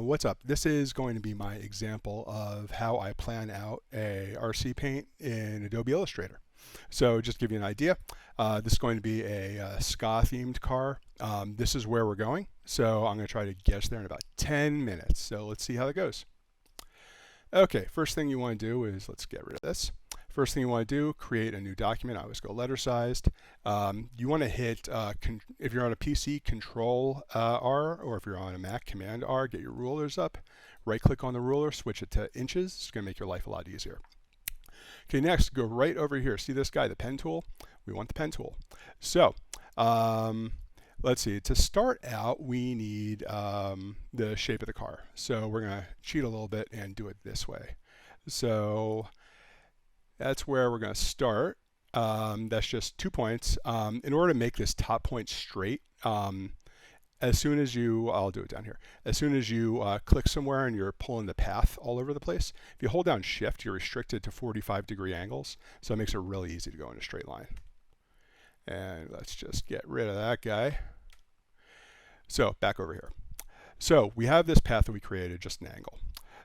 What's up? This is going to be my example of how I plan out a RC paint in Adobe Illustrator. So just to give you an idea, this is going to be a ska themed car. This is where we're going. So I'm going to try to get us there in about 10 minutes. So let's see how that goes. Okay, first thing you want to do is, let's get rid of this. First thing you want to do, create a new document. I always go letter sized. You want to hit, if you're on a PC, Control R, or if you're on a Mac, Command R, get your rulers up. Right click on the ruler, switch it to inches. It's going to make your life a lot easier. Okay, next, go right over here. See this guy, the pen tool? We want the pen tool. So, let's see, to start out, we need the shape of the car. So we're going to cheat a little bit and do it this way. So that's where we're going to start. That's just 2 points. In order to make this top point straight, as soon as you, I'll do it down here. As soon as you click somewhere and you're pulling the path all over the place, if you hold down Shift, you're restricted to 45-degree angles. So it makes it really easy to go in a straight line. And let's just get rid of that guy. So back over here. So we have this path that we created, just an angle.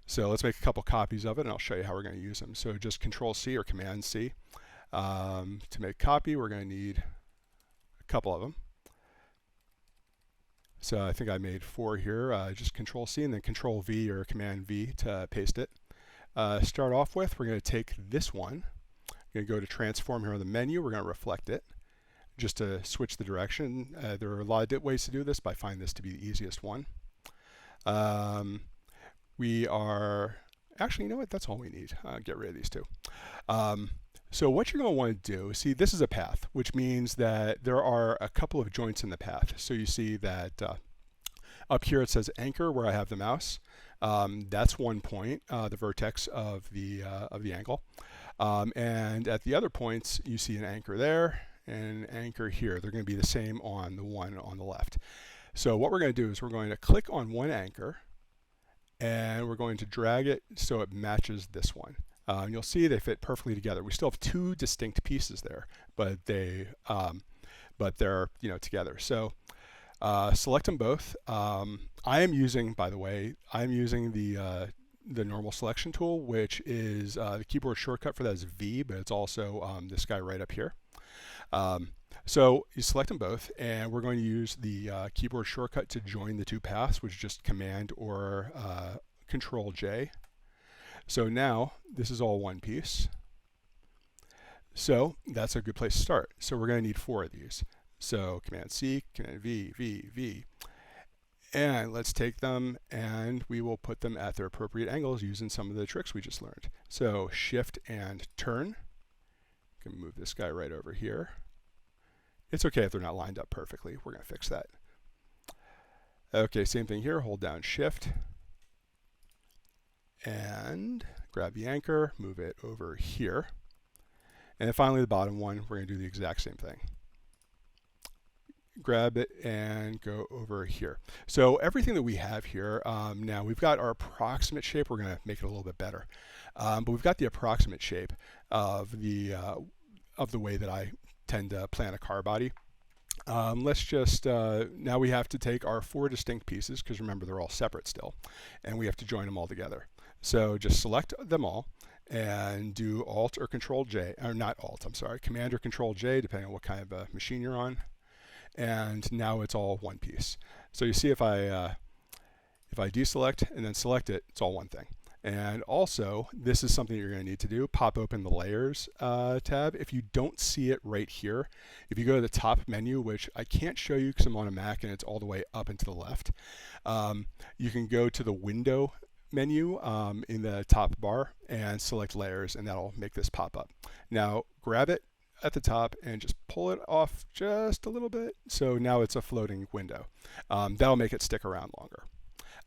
So let's make a couple copies of it, and I'll show you how we're going to use them. So just Control C or Command C. To make copy, we're going to need a couple of them. So I think I made 4 here. Just Control C and then Control V or Command V to paste it. Start off with, we're going to take this one. We're going to go to Transform here on the menu. We're going to reflect it just to switch the direction. There are a lot of ways to do this, but I find this to be the easiest one. We are, actually, you know what, that's all we need. Get rid of these two. So what you're going to want to do, see, this is a path, which means that there are a couple of joints in the path. So you see that up here it says anchor where I have the mouse. That's 1 point, the vertex of the angle. And at the other points, you see an anchor there and an anchor here. They're going to be the same on the one on the left. So what we're going to do is we're going to click on one anchor, and we're going to drag it so it matches this one. You'll see they fit perfectly together. We still have 2 distinct pieces there, but they're together. So select them both. I am using, by the way, I'm using the normal selection tool, which is the keyboard shortcut for that is V, but it's also this guy right up here. So you select them both, and we're going to use the keyboard shortcut to join the 2 paths, which is just Command or Control J. So now this is all one piece. So that's a good place to start. So we're going to need 4 of these. So Command C, Command V, V, V. And let's take them and we will put them at their appropriate angles using some of the tricks we just learned. So Shift and turn. You can move this guy right over here. It's okay if they're not lined up perfectly. We're going to fix that. Okay, same thing here. Hold down Shift and grab the anchor, move it over here. And then finally the bottom one, we're going to do the exact same thing. Grab it and go over here. So everything that we have here, now we've got our approximate shape. We're going to make it a little bit better. But we've got the approximate shape of the way that I tend to plan a car body. Let's just, now we have to take our 4 distinct pieces, because remember they're all separate still, and we have to join them all together. So just select them all and do Alt or Control J, or not Alt, I'm sorry, Command or Control J, depending on what kind of a machine you're on. And now it's all one piece. So you see if I deselect and then select it, it's all one thing. And also, this is something you're going to need to do. Pop open the Layers tab. If you don't see it right here, if you go to the top menu, which I can't show you because I'm on a Mac and it's all the way up and to the left, you can go to the Window menu in the top bar and select Layers, and that'll make this pop up. Now, grab it at the top and just pull it off just a little bit. So now it's a floating window. That'll make it stick around longer.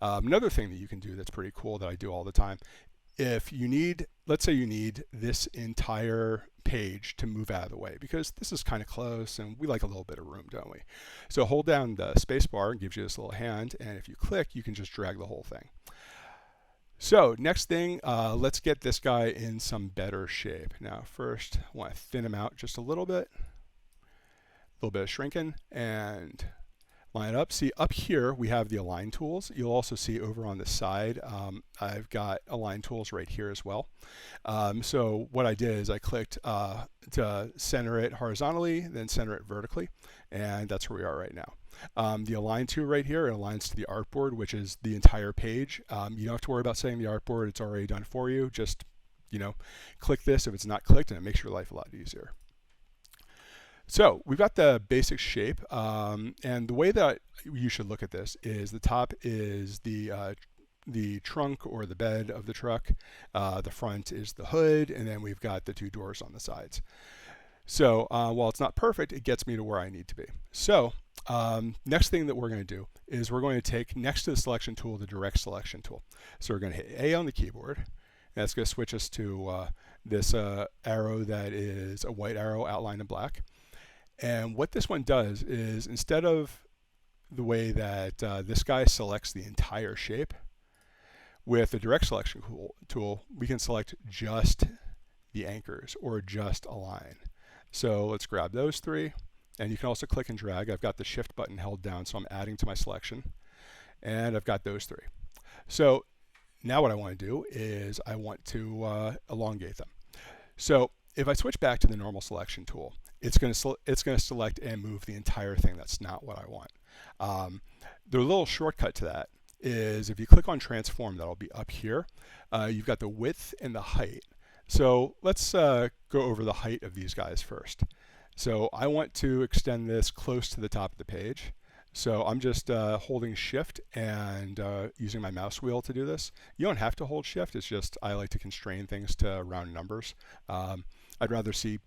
Another thing that you can do that's pretty cool that I do all the time, if you need, let's say you need this entire page to move out of the way, because this is kind of close and we like a little bit of room, don't we? So hold down the space bar and gives you this little hand, and if you click, you can just drag the whole thing. So next thing, let's get this guy in some better shape. Now first, I want to thin him out just a little bit of shrinking, and line it up. See, up here we have the align tools. You'll also see over on the side, I've got align tools right here as well. So what I did is I clicked to center it horizontally, then center it vertically, and that's where we are right now. The align to right here, it aligns to the artboard, which is the entire page. You don't have to worry about setting the artboard. It's already done for you. Just, click this if it's not clicked, and it makes your life a lot easier. So we've got the basic shape, and the way that you should look at this is the top is the trunk or the bed of the truck, the front is the hood, and then we've got the two doors on the sides. So while it's not perfect, it gets me to where I need to be. So next thing that we're going to do is we're going to take next to the selection tool the direct selection tool. So we're going to hit A on the keyboard, and that's going to switch us to this arrow that is a white arrow outlined in black. And what this one does is, instead of the way that this guy selects the entire shape, with the direct selection tool, we can select just the anchors or just align. So let's grab those three, and you can also click and drag. I've got the shift button held down, so I'm adding to my selection, and I've got those three. So now what I want to do is I want to elongate them. So if I switch back to the normal selection tool, it's going to select and move the entire thing. That's not what I want. The little shortcut to that is if you click on transform, that'll be up here. You've got the width and the height. So let's go over the height of these guys first. So I want to extend this close to the top of the page. So I'm just holding shift and using my mouse wheel to do this. You don't have to hold shift. It's just I like to constrain things to round numbers. I'd rather see,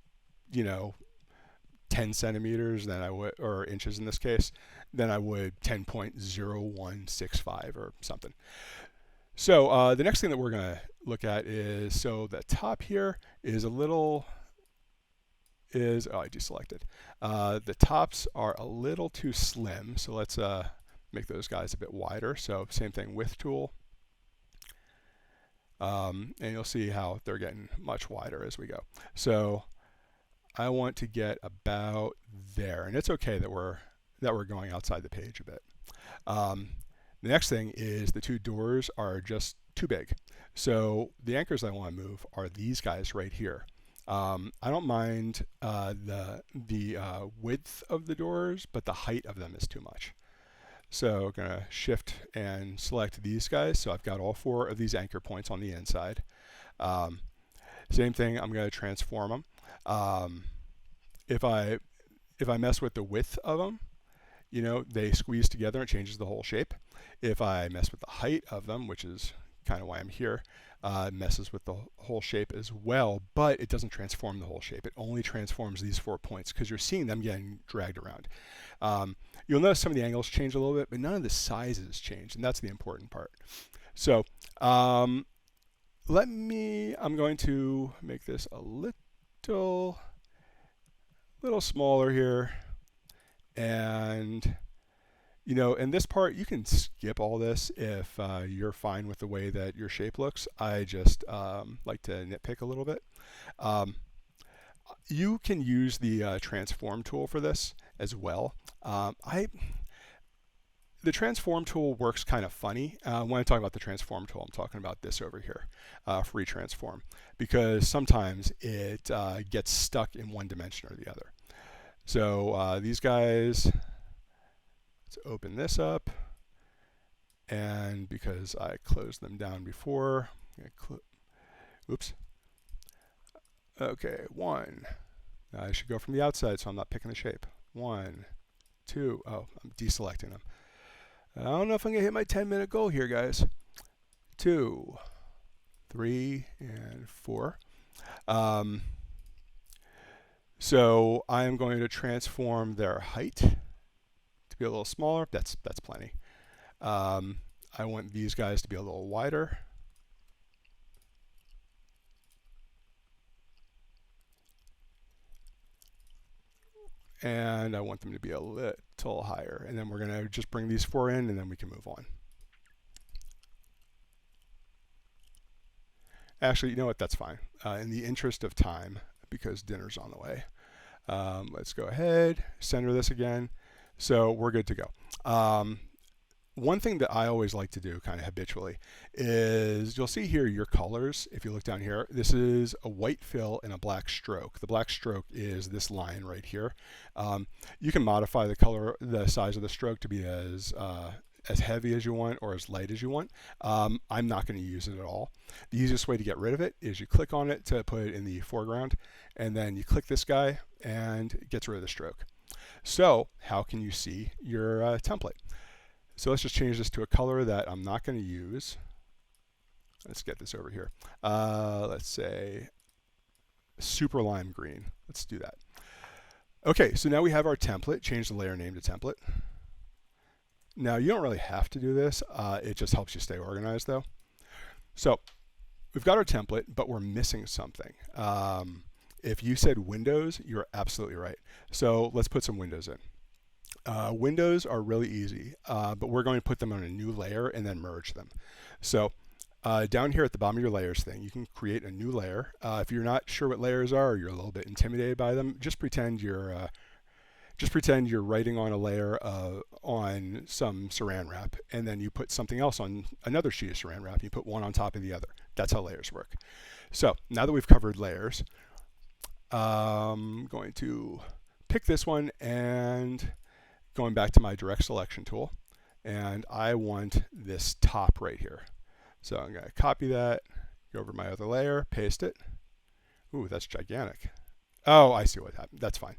10 centimeters than I would, or inches in this case, than I would 10.0165 or something. So the next thing that we're going to look at is, so the top here is a little, I deselected. The tops are a little too slim, so let's make those guys a bit wider. So same thing, width tool. And you'll see how they're getting much wider as we go. So I want to get about there, and it's okay that we're going outside the page a bit. The next thing is the two doors are just too big. So the anchors I want to move are these guys right here. I don't mind the width of the doors, but the height of them is too much. So I'm going to shift and select these guys. So I've got all four of these anchor points on the inside. Same thing, I'm going to transform them. If I mess with the width of them, they squeeze together and it changes the whole shape. If I mess with the height of them, which is kind of why I'm here, it messes with the whole shape as well, but it doesn't transform the whole shape. It only transforms these 4 points because you're seeing them getting dragged around. You'll notice some of the angles change a little bit, but none of the sizes change, and that's the important part. So I'm going to make this a little smaller here, and in this part you can skip all this if you're fine with the way that your shape looks. I just like to nitpick a little bit. You can use the transform tool for this as well. The transform tool works kind of funny. When I talk about the transform tool, I'm talking about this over here, free transform, because sometimes it gets stuck in one dimension or the other. So these guys, let's open this up, and because I closed them down before, oops. Okay, one. I should go from the outside so I'm not picking the shape. 1, 2, oh, I'm deselecting them. I don't know if I'm going to hit my 10-minute goal here, guys. 2, 3, and 4. So I'm going to transform their height to be a little smaller. That's plenty. I want these guys to be a little wider. And I want them to be a little higher. And then we're going to just bring these 4 in, and then we can move on. Actually, you know what? That's fine. In the interest of time, because dinner's on the way, let's go ahead, center this again. So we're good to go. One thing that I always like to do kind of habitually is you'll see here your colors. If you look down here, this is a white fill and a black stroke. The black stroke is this line right here. You can modify the color, the size of the stroke to be as heavy as you want or as light as you want. I'm not going to use it at all. The easiest way to get rid of it is you click on it to put it in the foreground, and then you click this guy and it gets rid of the stroke. So how can you see your template? So let's just change this to a color that I'm not going to use. Let's get this over here. Let's say super lime green. Let's do that. Okay, so now we have our template. Change the layer name to template. Now you don't really have to do this. It just helps you stay organized though. So we've got our template, but we're missing something. If you said windows, you're absolutely right. So let's put some windows in. Windows are really easy, but we're going to put them on a new layer and then merge them. So down here at the bottom of your layers thing, you can create a new layer. If you're not sure what layers are, or you're a little bit intimidated by them, just pretend you're writing on a layer on some saran wrap, and then you put something else on another sheet of saran wrap. You put one on top of the other. That's how layers work. So now that we've covered layers, I'm going to pick this one and going back to my direct selection tool, and I want this top right here. So I'm going to copy that, go over my other layer, paste it. Ooh, that's gigantic. Oh, I see what happened. That's fine.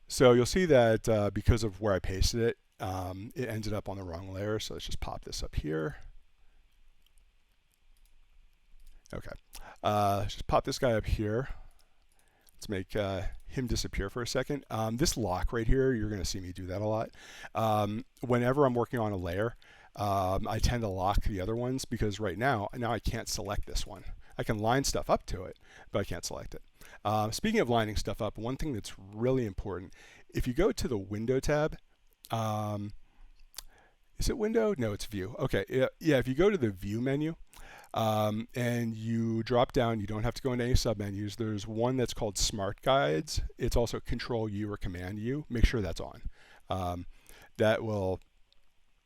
So you'll see that because of where I pasted it, it ended up on the wrong layer. So let's just pop this up here. Okay. Let's just pop this guy up here. Let's make him disappear for a second. This lock right here, you're going to see me do that a lot. Whenever I'm working on a layer, I tend to lock the other ones because right now I can't select this one. I can line stuff up to it, but I can't select it. Speaking of lining stuff up, one thing that's really important, if you go to the Window tab, is it Window? No, it's View. Okay, yeah, if you go to the View menu, and you drop down, you don't have to go into any submenus. There's one that's called Smart Guides. It's also Control U or Command U. Make sure that's on.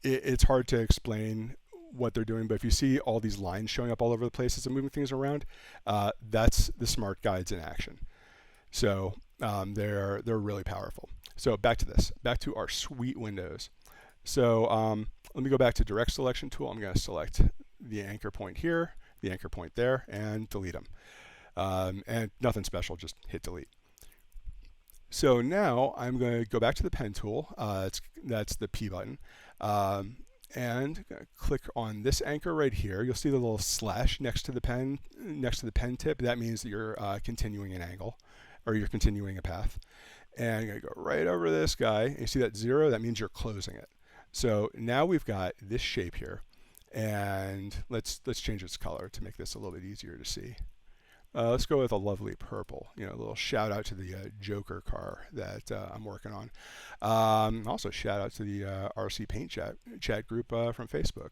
It's hard to explain what they're doing, but if you see all these lines showing up all over the place as I'm moving things around, that's the Smart Guides in action. So they're really powerful. So back to this, back to our sweet windows. So let me go back to Direct Selection Tool. I'm going to select the anchor point here, the anchor point there, and delete them. And nothing special, just hit delete. So now I'm going to go back to the pen tool. That's the P button. And click on this anchor right here. You'll see the little slash next to the pen tip. That means that you're continuing an angle, or you're continuing a path. And I'm going to go right over this guy. And you see that 0? That means you're closing it. So now we've got this shape here. And let's change its color to make this a little bit easier to see. Let's go with a lovely purple. You know, a little shout out to the Joker car that I'm working on. Also shout out to the RC Paint chat group from Facebook.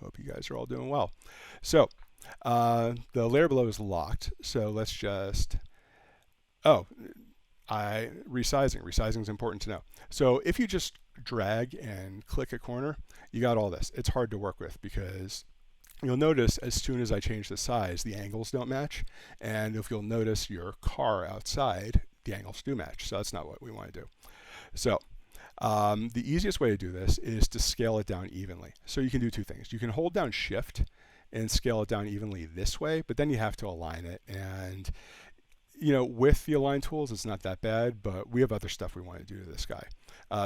Hope you guys are all doing well. So the layer below is locked. So let's just resizing. Resizing is important to know. So if you just drag and click a corner, you got all this. It's hard to work with because you'll notice as soon as I change the size, the angles don't match. And if you'll notice your car outside, the angles do match. So that's not what we want to do. So the easiest way to do this is to scale it down evenly. So you can do two things. You can hold down Shift and scale it down evenly this way, but then you have to align it. And you know, with the align tools, it's not that bad, but we have other stuff we want to do to this guy.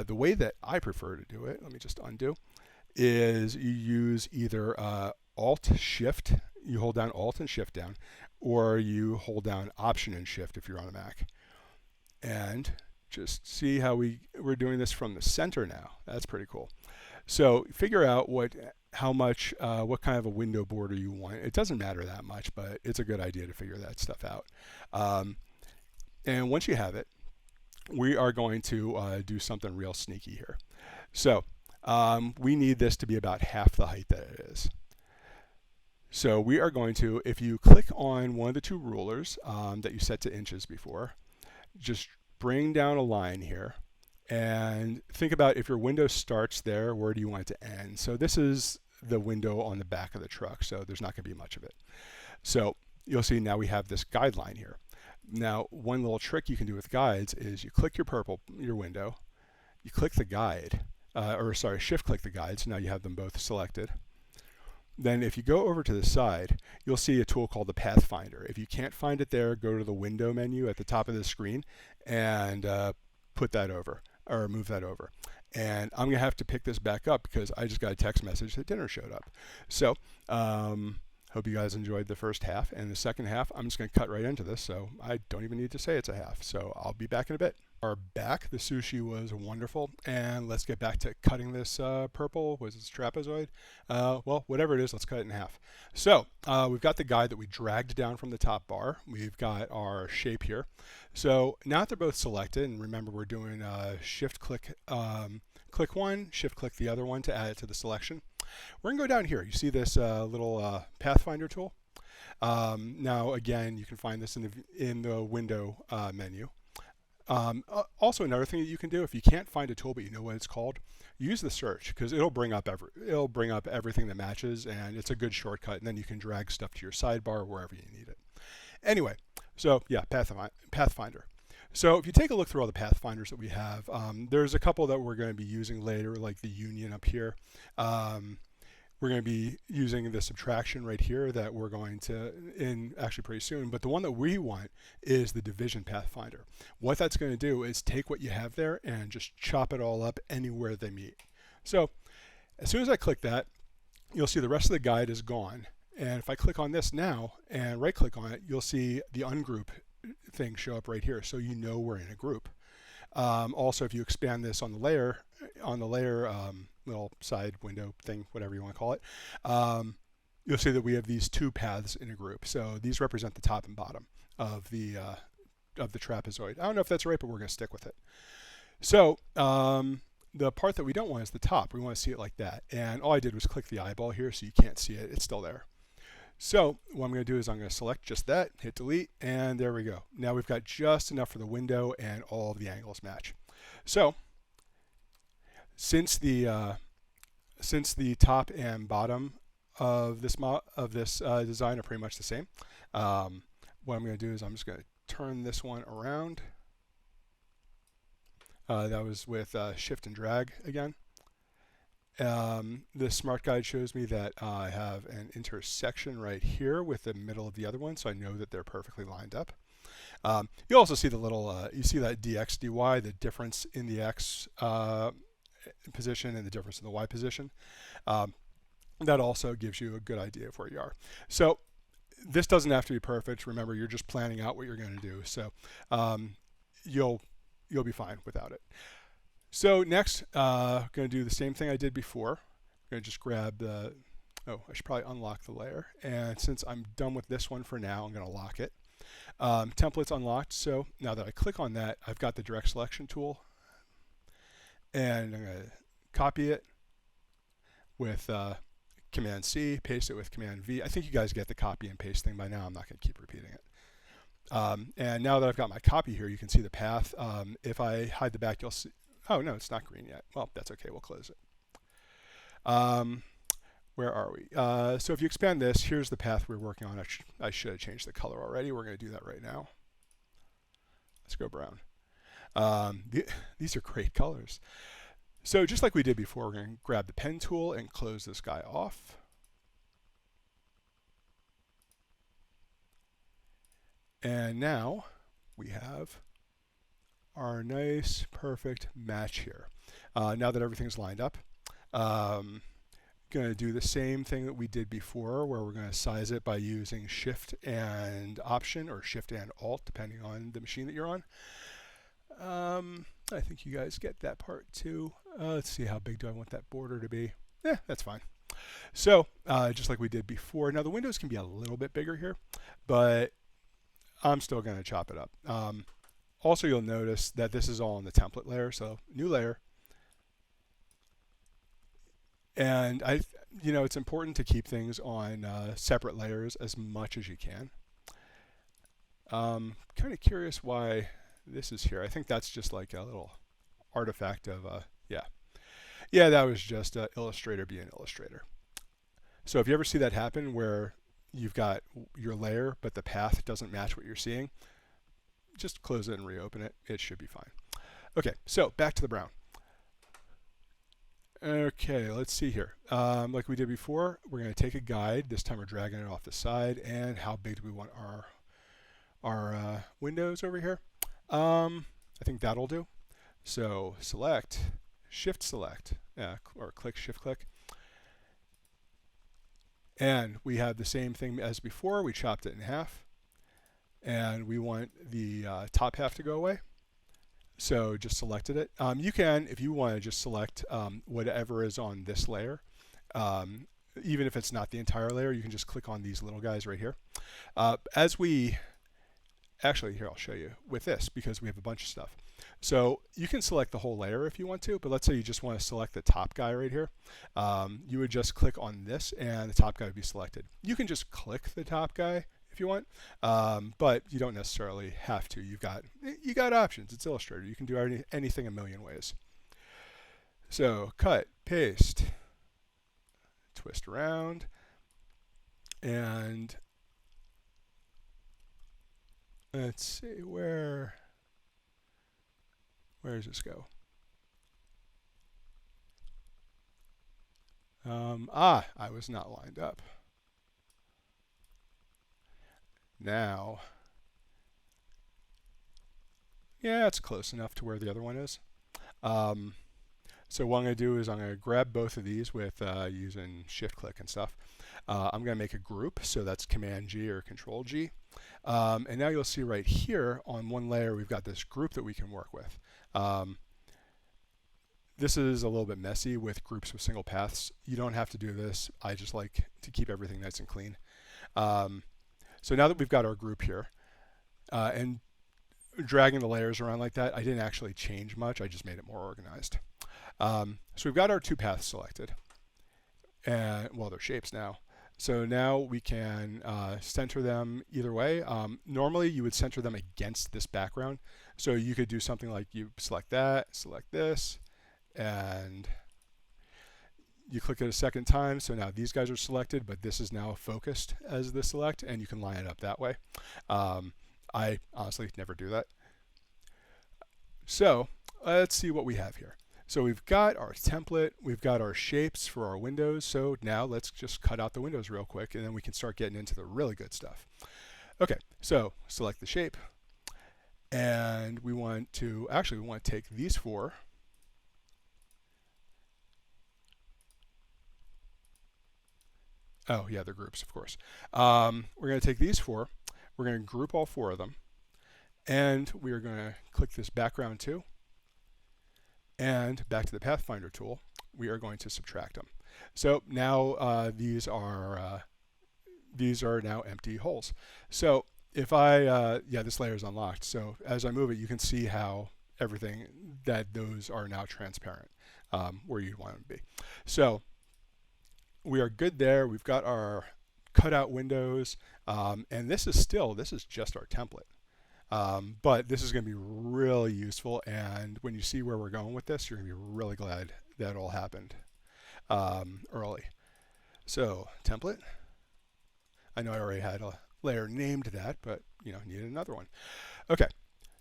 The way that I prefer to do it, let me just undo, is you use either Alt-Shift, you hold down Alt and Shift down, or you hold down Option and Shift if you're on a Mac. And just see how we're doing this from the center now. That's pretty cool. So figure out what kind of a window border you want. It doesn't matter that much, but it's a good idea to figure that stuff out. And once you have it, we are going to do something real sneaky here. So we need this to be about half the height that it is. So we are going to, if you click on one of the two rulers that you set to inches before, just bring down a line here and think about if your window starts there, where do you want it to end? So this is the window on the back of the truck, so there's not going to be much of it. So you'll see now we have this guideline here. Now, one little trick you can do with guides is you click your window, you click the guide, shift click the guide, so now you have them both selected. Then if you go over to the side, you'll see a tool called the Pathfinder. If you can't find it there, go to the window menu at the top of the screen and put that over, or move that over. And I'm going to have to pick this back up because I just got a text message that dinner showed up. So hope you guys enjoyed the first half. And the second half, I'm just going to cut right into this, so I don't even need to say it's a half. So I'll be back in a bit. Are back. The sushi was wonderful, and let's get back to cutting this purple. Was it trapezoid? Well, whatever it is, let's cut it in half. So we've got the guide that we dragged down from the top bar. We've got our shape here. So now that they're both selected, and remember we're doing shift click, click one, shift click the other one to add it to the selection. We're gonna go down here. You see this little Pathfinder tool. Now again, you can find this in the window menu. Also, another thing that you can do, if you can't find a tool but you know what it's called, use the search, because it'll bring up everything that matches, and it's a good shortcut. And then you can drag stuff to your sidebar wherever you need it. Anyway, so yeah, Pathfinder. So if you take a look through all the Pathfinders that we have, there's a couple that we're going to be using later, like the Union up here. We're going to be using the subtraction right here that we're going to in actually pretty soon. But the one that we want is the division Pathfinder. What that's going to do is take what you have there and just chop it all up anywhere they meet. So as soon as I click that, you'll see the rest of the guide is gone. And if I click on this now and right click on it, you'll see the ungroup thing show up right here, so you know we're in a group. Also, if you expand this on the layer little side window thing, whatever you want to call it, you'll see that we have these two paths in a group. So these represent the top and bottom of the trapezoid. I don't know if that's right, but we're going to stick with it. So the part that we don't want is the top. We want to see it like that. And all I did was click the eyeball here, so you can't see it. It's still there. So what I'm going to do is I'm going to select just that, hit delete, and there we go. Now we've got just enough for the window and all of the angles match. So since the top and bottom of this design are pretty much the same, what I'm going to do is I'm just going to turn this one around. That was with shift and drag again. The smart guide shows me that I have an intersection right here with the middle of the other one, so I know that they're perfectly lined up. You also see the little, you see that dx, dy, the difference in the x position and the difference in the y position. That also gives you a good idea of where you are. So this doesn't have to be perfect. Remember, you're just planning out what you're going to do. So you'll be fine without it. So next, going to do the same thing I did before. I'm going to just grab the, I should probably unlock the layer. And since I'm done with this one for now, I'm going to lock it. Template's unlocked, so now that I click on that, I've got the direct selection tool. And I'm going to copy it with Command C, paste it with Command V. I think you guys get the copy and paste thing by now. I'm not going to keep repeating it. And now that I've got my copy here, you can see the path. If I hide the back, you'll see. Oh, no, it's not green yet. Well, that's okay. We'll close it. Where are we? So if you expand this, here's the path we're working on. I should have changed the color already. We're going to do that right now. Let's go brown. These are great colors. So just like we did before, we're going to grab the pen tool and close this guy off. And now we have our nice, perfect match here. Now that everything's lined up, going to do the same thing that we did before, where we're going to size it by using Shift and Option, or Shift and Alt, depending on the machine that you're on. I think you guys get that part too. Let's see, how big do I want that border to be? That's fine. So just like we did before. Now the windows can be a little bit bigger here, but I'm still going to chop it up. Also, you'll notice that this is all in the template layer, so new layer. And it's important to keep things on separate layers as much as you can. Kind of curious why this is here. I think that's just like a little artifact of, yeah. Yeah, that was just Illustrator being Illustrator. So if you ever see that happen where you've got your layer, but the path doesn't match what you're seeing, just close it and reopen it. It should be fine. Okay, so back to the brown. Okay, let's see here. Like we did before, we're going to take a guide. This time we're dragging it off the side. And how big do we want our windows over here? I think that'll do. So select, shift select, or click, shift click. And we have the same thing as before. We chopped it in half. And we want the top half to go away. So just selected it. You can, if you want to, just select whatever is on this layer. Even if it's not the entire layer, you can just click on these little guys right here. Actually, here, I'll show you with this because we have a bunch of stuff. So you can select the whole layer if you want to, but let's say you just want to select the top guy right here. You would just click on this and the top guy would be selected. You can just click the top guy if you want, but you don't necessarily have to. You got options. It's Illustrator. You can do anything a million ways. So cut, paste, twist around, and let's see, where does this go? I was not lined up. Now, yeah, it's close enough to where the other one is. So what I'm going to do is I'm going to grab both of these with using shift click and stuff. I'm going to make a group, so that's Command G or Control G. And now you'll see right here on one layer we've got this group that we can work with. This is a little bit messy with groups with single paths. You don't have to do this. I just like to keep everything nice and clean. So now that we've got our group here, and dragging the layers around like that, I didn't actually change much. I just made it more organized. So we've got our two paths selected, and well, they're shapes now. So now we can center them either way. Normally you would center them against this background. So you could do something like you select that, select this, and you click it a second time. So now these guys are selected, but this is now focused as the select, and you can line it up that way. I honestly never do that. So let's see what we have here. So we've got our template, we've got our shapes for our windows. So now let's just cut out the windows real quick, and then we can start getting into the really good stuff. Okay, so select the shape, and we want to take these four. Oh yeah, they're groups, of course. We're going to take these four, we're going to group all four of them, and we are going to click this background too. And back to the Pathfinder tool, we are going to subtract them. So now these are now empty holes. So if I, yeah, this layer is unlocked. So as I move it, you can see how those are now transparent where you want them to be. So we are good there. We've got our cutout windows, and this is just our template. But this is going to be really useful, and when you see where we're going with this, you're going to be really glad that all happened early. So template. I know I already had a layer named that, but needed another one. Okay,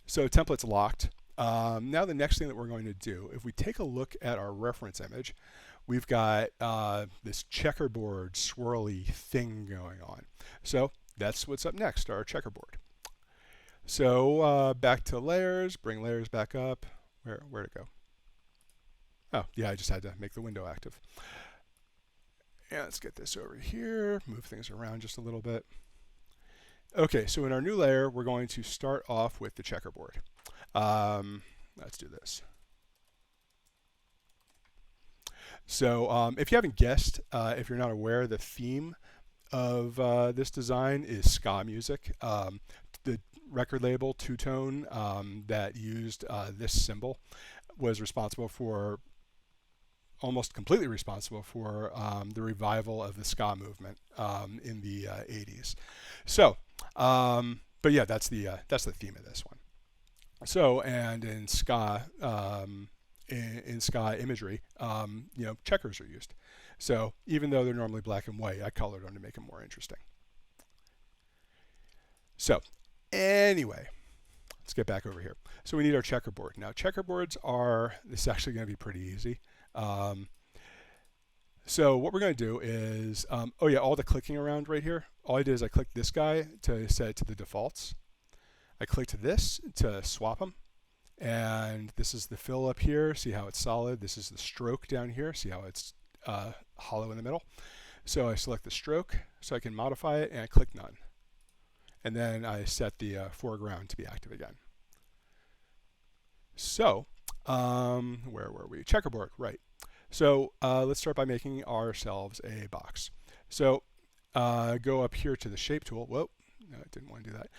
so template's locked. Now the next thing that we're going to do, if we take a look at our reference image, we've got this checkerboard swirly thing going on. So that's what's up next, our checkerboard. So back to layers, bring layers back up. Where'd it go? Oh, yeah, I just had to make the window active. And let's get this over here, move things around just a little bit. Okay, so in our new layer, we're going to start off with the checkerboard. Let's do this. So if you haven't guessed, if you're not aware, the theme of this design is ska music. The record label, Two Tone, that used this symbol was almost completely responsible for the revival of the ska movement in the 80s. So, but yeah, that's the theme of this one. So, and in SCA, in SCA imagery, checkers are used. So even though they're normally black and white, I colored them to make them more interesting. So anyway, let's get back over here. So we need our checkerboard. Now checkerboards are, this is actually going to be pretty easy. So what we're going to do is, oh yeah, all the clicking around right here, all I did is I clicked this guy to set it to the defaults. I clicked this to swap them. And this is the fill up here. See how it's solid. This is the stroke down here. See how it's hollow in the middle. So I select the stroke so I can modify it, and I click none. And then I set the foreground to be active again. So where were we? Checkerboard, right. So let's start by making ourselves a box. So go up here to the shape tool. Whoa, no, I didn't want to do that.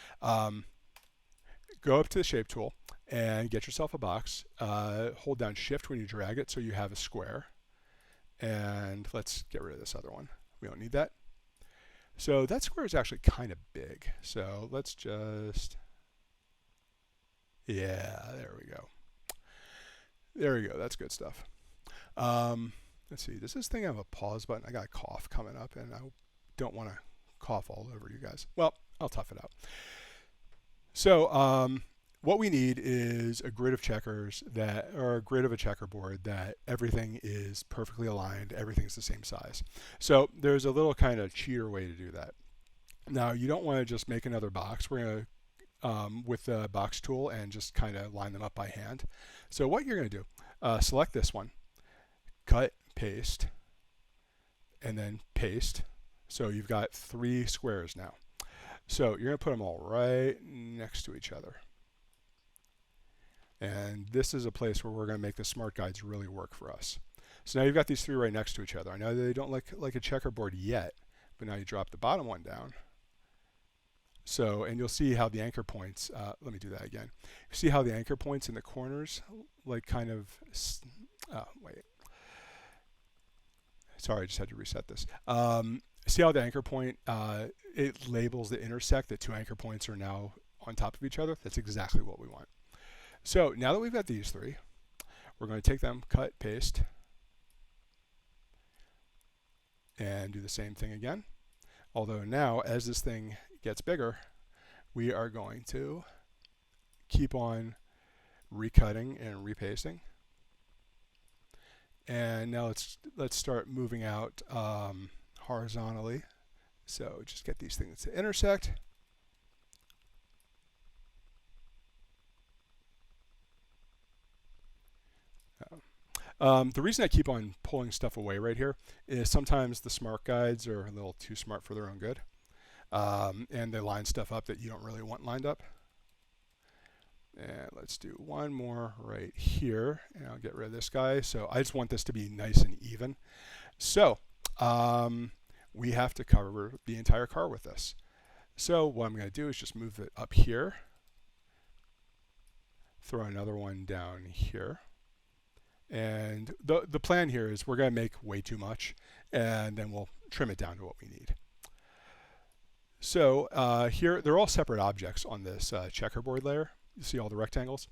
Go up to the shape tool and get yourself a box. Hold down shift when you drag it so you have a square. And let's get rid of this other one. We don't need that. So that square is actually kind of big. So let's just, yeah, there we go. There we go, that's good stuff. Let's see, does this thing have a pause button? I got a cough coming up and I don't want to cough all over you guys. Well, I'll tough it out. So what we need is a grid of checkers that, or a grid of a checkerboard that everything is perfectly aligned, everything's the same size. So there's a little kind of cheater way to do that. Now you don't want to just make another box. We're going to, with the box tool, and just kind of line them up by hand. So what you're going to do, select this one, cut, paste, and then paste. So you've got 3 squares now. So you're going to put them all right next to each other. And this is a place where we're going to make the smart guides really work for us. So now you've got these 3 right next to each other. I know they don't look like a checkerboard yet, but now you drop the bottom one down. So, and you'll see how the anchor points, let me do that again. You see how the anchor points in the corners, like kind of, wait. Sorry, I just had to reset this. See how the anchor point, it labels the intersect, the 2 anchor points are now on top of each other? That's exactly what we want. So now that we've got these 3, we're going to take them, cut, paste, and do the same thing again. Although now, as this thing gets bigger, we are going to keep on recutting and repasting. And now let's start moving out horizontally. So just get these things to intersect. The reason I keep on pulling stuff away right here is sometimes the smart guides are a little too smart for their own good. And they line stuff up that you don't really want lined up. And let's do one more right here, and I'll get rid of this guy. So I just want this to be nice and even. So we have to cover the entire car with this. So what I'm going to do is just move it up here, throw another one down here. And the plan here is we're going to make way too much, and then we'll trim it down to what we need. So here, they're all separate objects on this checkerboard layer. You see all the rectangles.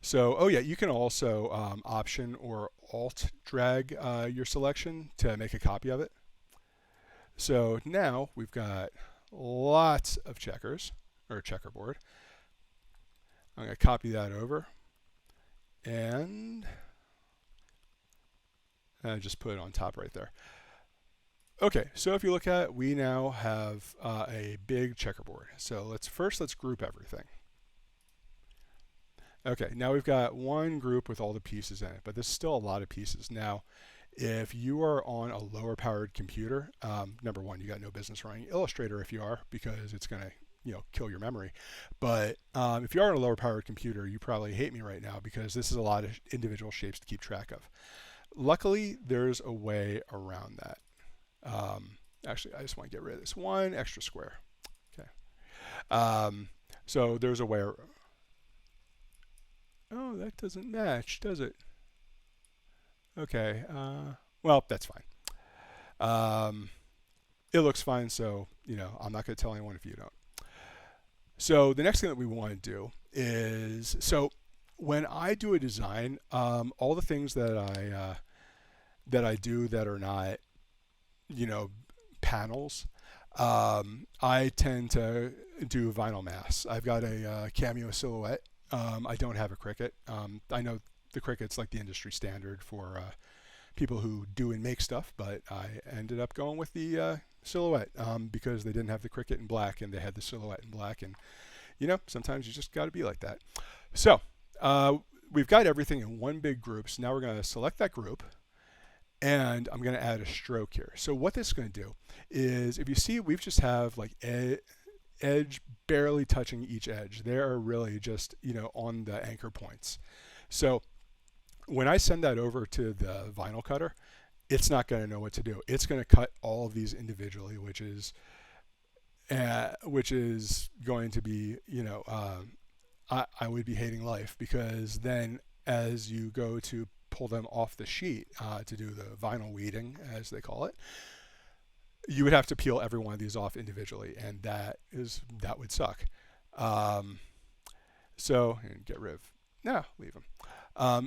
So, oh yeah, you can also Option or Alt drag your selection to make a copy of it. So now we've got lots of checkers, or checkerboard. I'm going to copy that over and just put it on top right there. Okay, so if you look at it, we now have a big checkerboard. So let's group everything. Okay, now we've got one group with all the pieces in it, but there's still a lot of pieces. Now, if you are on a lower powered computer, number one, you got no business running Illustrator if you are, because it's going to kill your memory. But if you are on a lower powered computer, you probably hate me right now because this is a lot of individual shapes to keep track of. Luckily, there's a way around that. Actually, I just want to get rid of this one extra square. Okay. So there's a way. Oh, that doesn't match, does it? Okay. Well, that's fine. It looks fine, so I'm not going to tell anyone if you don't. So the next thing that we want to do is, so when I do a design, all the things that I do that are not, you know, panels, I tend to do vinyl masks. I've got a cameo silhouette. I don't have a Cricut. I know the Cricut's like the industry standard for people who do and make stuff, but I ended up going with the silhouette because they didn't have the Cricut in black and they had the silhouette in black. And you know, sometimes you just got to be like that. So we've got everything in one big group. So now we're going to select that group, and I'm going to add a stroke here. So what this is going to do is, if you see, we've just have like edge barely touching each edge. They are really just, you know, on the anchor points. So when I send that over to the vinyl cutter, it's not going to know what to do. It's going to cut all of these individually, which is going to be, you know, I would be hating life, because then as you go to pull them off the sheet to do the vinyl weeding, as they call it, you would have to peel every one of these off individually, and that would suck. So, and get rid of, no, leave them.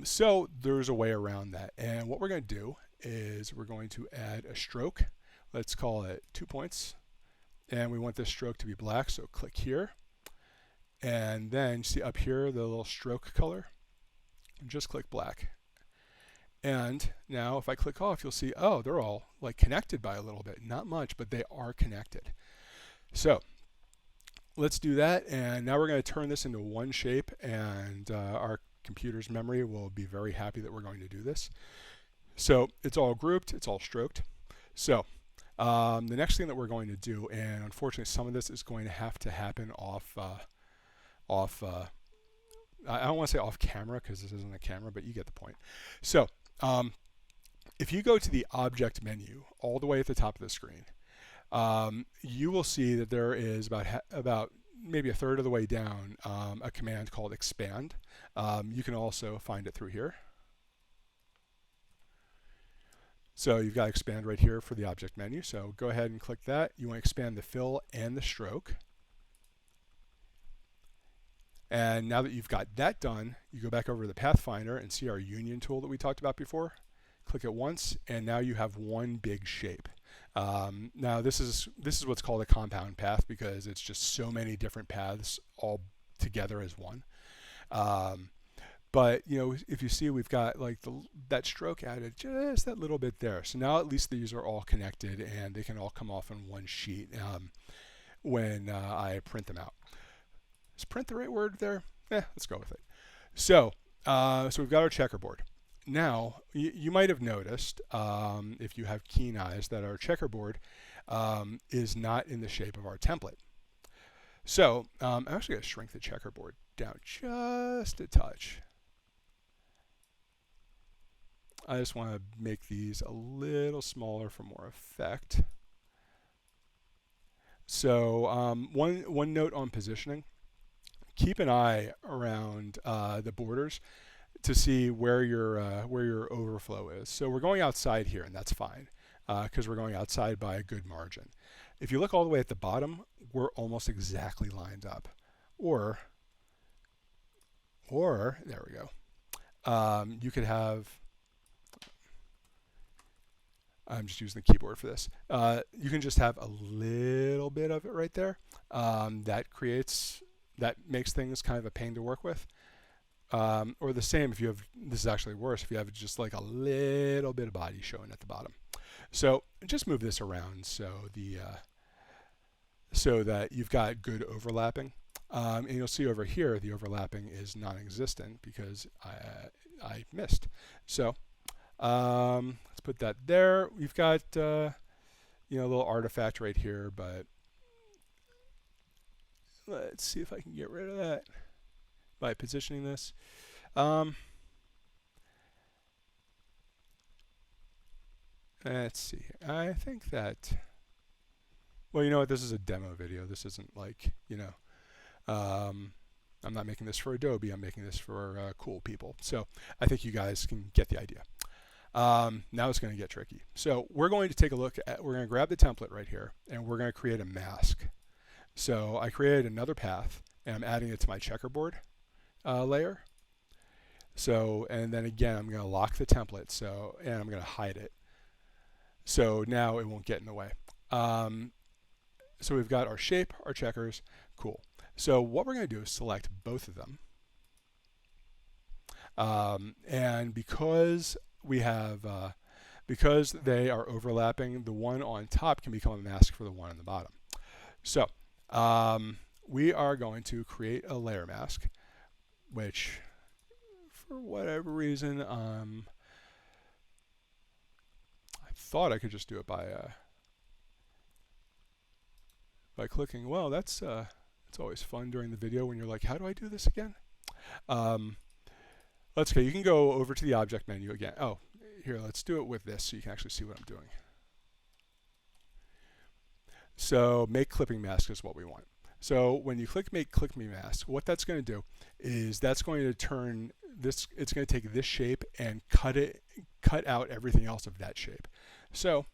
So there's a way around that, and what we're going to do is we're going to add a stroke. Let's call it 2 points, and we want this stroke to be black, so click here, and then see up here the little stroke color, just click black. And now if I click off, you'll see, oh, they're all like connected by a little bit. Not much, but they are connected. So let's do that, and now we're going to turn this into one shape, and our computer's memory will be very happy that we're going to do this. So it's all grouped, it's all stroked. So the next thing that we're going to do, and unfortunately some of this is going to have to happen off I don't want to say off camera because this isn't a camera, but you get the point. So if you go to the object menu all the way at the top of the screen, you will see that there is about maybe a third of the way down a command called expand. You can also find it through here. So you've got expand right here for the object menu. So go ahead and click that. You want to expand the fill and the stroke. And now that you've got that done, you go back over to the Pathfinder and see our union tool that we talked about before. Click it once, and now you have one big shape. Now this is what's called a compound path, because it's just so many different paths all together as one. But you know, if you see, we've got like that stroke added just that little bit there. So now at least these are all connected, and they can all come off on one sheet when I print them out. Is print the right word there? Let's go with it. So we've got our checkerboard. Now, you might have noticed, if you have keen eyes, that our checkerboard is not in the shape of our template. So I'm actually going to shrink the checkerboard down just a touch. I just want to make these a little smaller for more effect. So one note on positioning. Keep an eye around the borders to see where your overflow is. So we're going outside here, and that's fine because we're going outside by a good margin. If you look all the way at the bottom, we're almost exactly lined up. Or there we go. You could have, I'm just using the keyboard for this. You can just have a little bit of it right there. That makes things kind of a pain to work with. Or the same if you have, this is actually worse, if you have just like a little bit of body showing at the bottom. So just move this around so that you've got good overlapping. And you'll see over here the overlapping is non-existent because I missed. So let's put that there. We've got a little artifact right here, but let's see if I can get rid of that by positioning this. Let's see. I think that, well, you know what? This is a demo video. This isn't like, I'm not making this for Adobe. I'm making this for cool people. So I think you guys can get the idea. Now it's going to get tricky. So we're going to take a look at, we're going to grab the template right here, and we're going to create a mask. So I created another path, and I'm adding it to my checkerboard layer. So, and then again, I'm going to lock the template, so, and I'm going to hide it. So now it won't get in the way. So we've got our shape, our checkers, cool. So what we're going to do is select both of them. And because we have, because they are overlapping, the one on top can become a mask for the one on the bottom. So we are going to create a layer mask, which for whatever reason, I thought I could just do it by clicking. Well, that's it's always fun during the video when you're like, how do I do this again? Let's go. You can go over to the object menu again. Oh, here, let's do it with this so you can actually see what I'm doing. So make clipping mask is what we want. So when you click make clipping mask, what that's going to do is that's going to turn this, it's going to take this shape and cut out everything else of that shape. So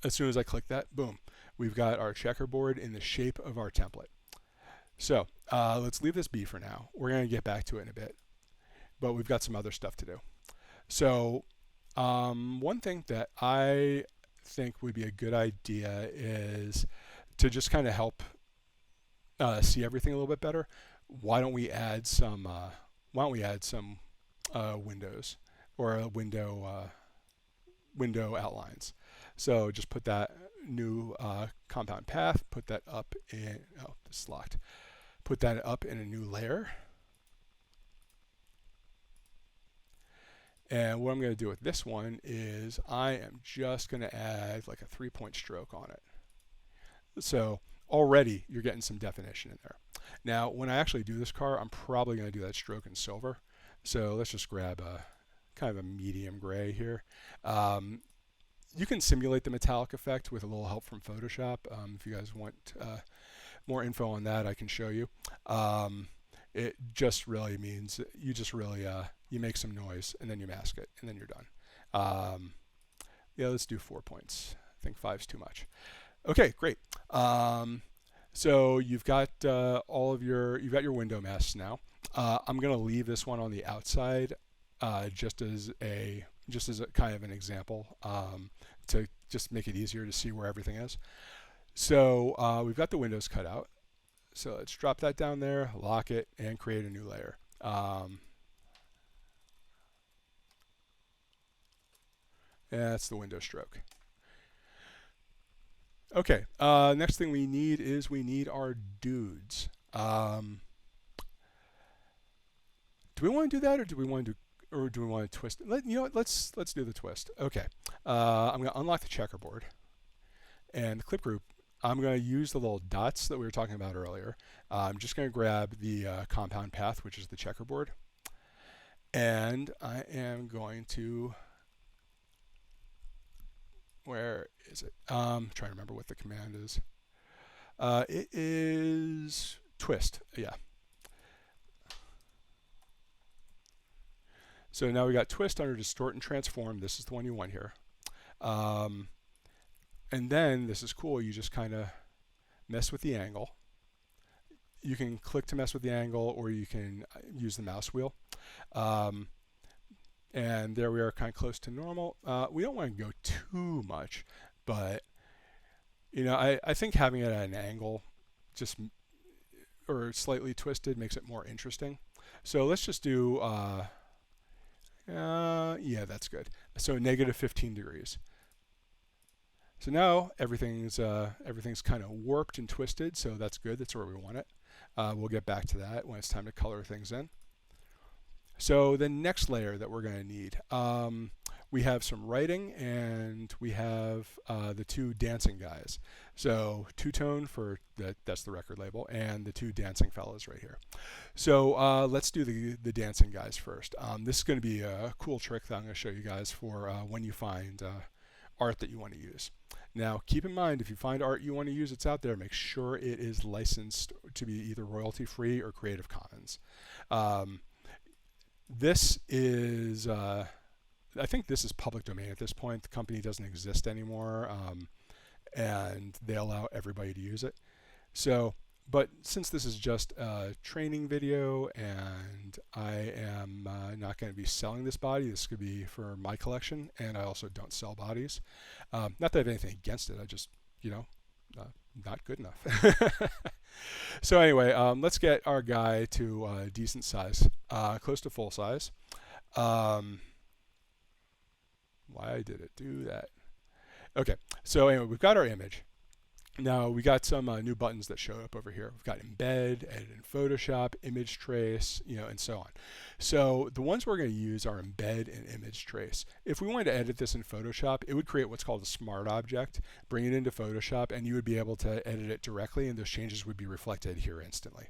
as soon as I click that, boom, we've got our checkerboard in the shape of our template. So let's leave this be for now. We're going to get back to it in a bit, but we've got some other stuff to do. So one thing that I think would be a good idea is to just kind of help see everything a little bit better. Why don't we add some windows or window outlines? So just put that new compound path, put that up in, oh, this is locked. Put that up in a new layer. And what I'm going to do with this one is I am just going to add like a 3-point stroke on it. So already you're getting some definition in there. Now, when I actually do this car, I'm probably going to do that stroke in silver. So let's just grab a kind of a medium gray here. You can simulate the metallic effect with a little help from Photoshop. If you guys want more info on that, I can show you. It just really means you just really you make some noise and then you mask it and then you're done. Yeah, let's do 4 points. I think 5's too much. Okay, great. So you've got you've got your window masks now. I'm going to leave this one on the outside just as a kind of an example to just make it easier to see where everything is. So we've got the windows cut out. So let's drop that down there, lock it, and create a new layer. That's the window stroke. Okay, next thing we need is we need our dudes. Do we want to do that, or do we want to twist it? You know what? Let's do the twist. Okay, I'm going to unlock the checkerboard and the clip group. I'm going to use the little dots that we were talking about earlier. I'm just going to grab the compound path, which is the checkerboard, and I am going to, where is it? Trying to remember what the command is. It is twist, yeah. So now we got twist under distort and transform. This is the one you want here. And then, this is cool, you just kind of mess with the angle. You can click to mess with the angle, or you can use the mouse wheel. And there we are, kind of close to normal. We don't want to go too much, but you know, I think having it at an angle, just or slightly twisted, makes it more interesting. So let's just do, yeah, that's good. So negative 15 degrees. So now everything's kind of warped and twisted, so that's good. That's where we want it. We'll get back to that when it's time to color things in. So the next layer that we're going to need, we have some writing, and we have the two dancing guys. So two-tone for that's the record label, and the two dancing fellas right here. So let's do the dancing guys first. This is going to be a cool trick that I'm going to show you guys for when you find art that you want to use. Now, keep in mind, if you find art you want to use that's out there, make sure it is licensed to be either royalty-free or Creative Commons. This is, I think this is public domain at this point. The company doesn't exist anymore, and they allow everybody to use it. So, but since this is just a training video and I am not going to be selling this body, this could be for my collection, and I also don't sell bodies. Not that I have anything against it, I just, you know, not good enough. So anyway, let's get our guy to decent size, close to full size. Why did it do that? Okay, so anyway, we've got our image. Now we got some new buttons that show up over here. We've got embed, edit in Photoshop, image trace, you know, and so on. So the ones we're going to use are embed and image trace. If we wanted to edit this in Photoshop, it would create what's called a smart object, bring it into Photoshop, and you would be able to edit it directly, and those changes would be reflected here instantly.